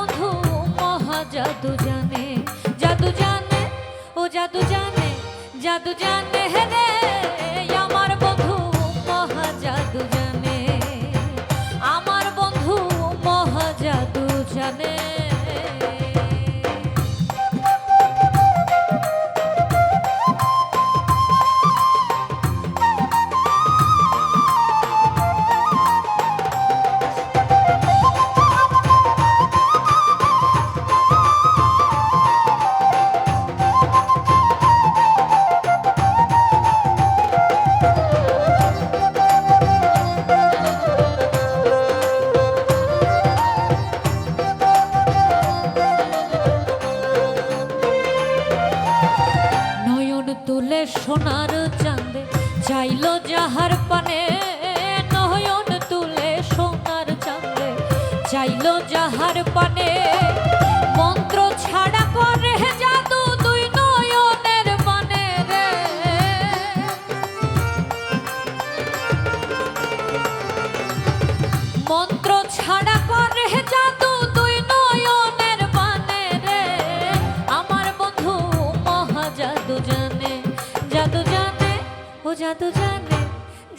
বন্ধু মহা জাদু জানে, জাদু জানে, ও জাদু জানে, জাদু জানে রে আমার বন্ধু মহা জাদু জানে, আমার বন্ধু মহা জাদু জানে। তুলে সোনার চাঁদে চাইলো যাহার পানে, নয়ন তুলে সোনার চাঁদে চাইলো যাহার পানে, মন্ত্র ছাড়া করে জাদু দুই নয়নের পানে রে, মন্ত্র ছাড়া করে জাদু দুই নয়নের পানে রে আমার বন্ধু মহা জাদু জানে, জাদু জানে, ও জাদু জানে,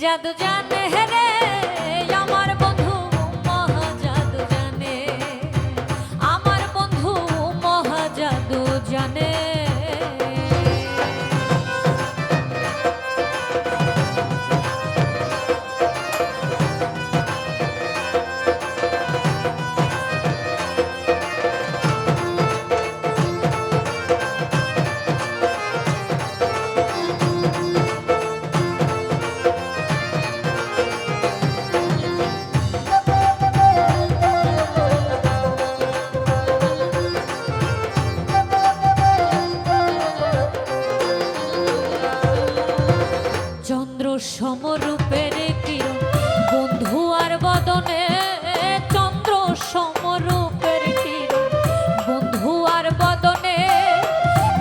জাদু জানে রে আমার বন্ধু মহা জাদু জানে, আমার বন্ধু মহা জাদু জানে। সমরূপের কিরণ বন্ধু আর বদনে, চন্দ্র সমরূপের কিরণ বন্ধু আর বদনে,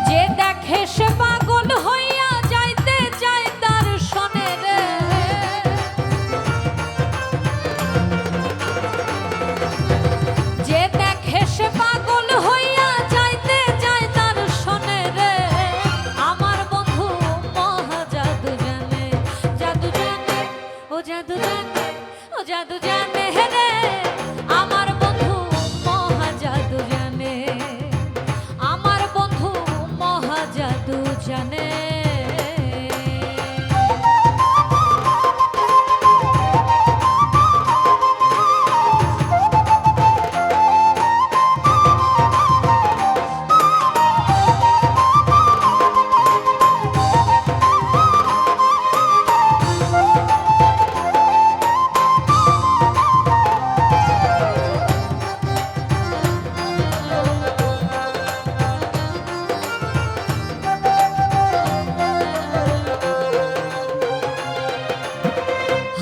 যে দেখে সে পাগল হইয়া যাইতে চায় দর্শনে রে, যে দেখে সে পাগল হইয়া যাইতে চায় দর্শনে রে আমার বন্ধু মহা জাদু জানে, জাদু জানে, ও জাদু জানে, ও জাদু জানে রে আমার বন্ধু মহা জাদু জানে, আমার বন্ধু মহা জাদু জানে।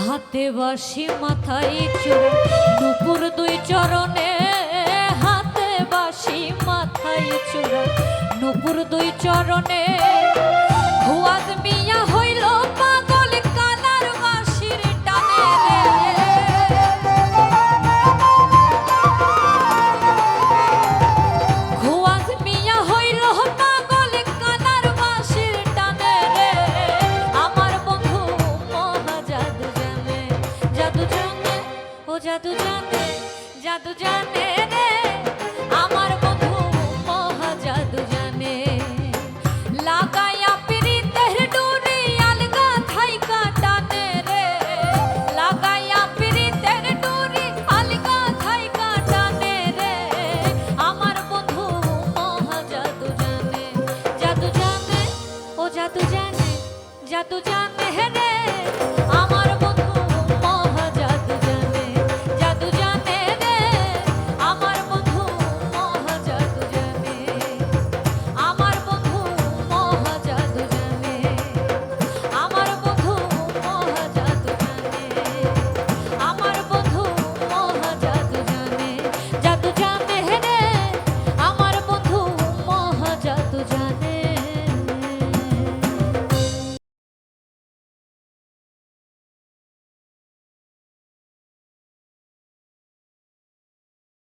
হাতে বাঁশি মাথায় চূড়া নুপুর দুই চরণে, হাতে বাঁশি মাথায় চূড়া নুপুর দুই চরণে, হুয়াদ মিয়া হইল পাগল কালার বাঁশির টানে রে, হুয়াদ মিয়া হইল পাগল কালার বাঁশির টানে রে আমার বন্ধু মহা জাদু জানে, জাদু জানে, ও জাদু জানে, জাদু জানে রে আমার বন্ধু মহা জাদু জানে, লাগায়া পিরিতের ডুরি আলগা থাইকা টানে রে, লাগায়া পিরিতের ডুরি আলগা থাইকা টানে রে আমার বন্ধু মহা জাদু জানে, জাদু জানে, ও জাদু জানে, জাদু জানে।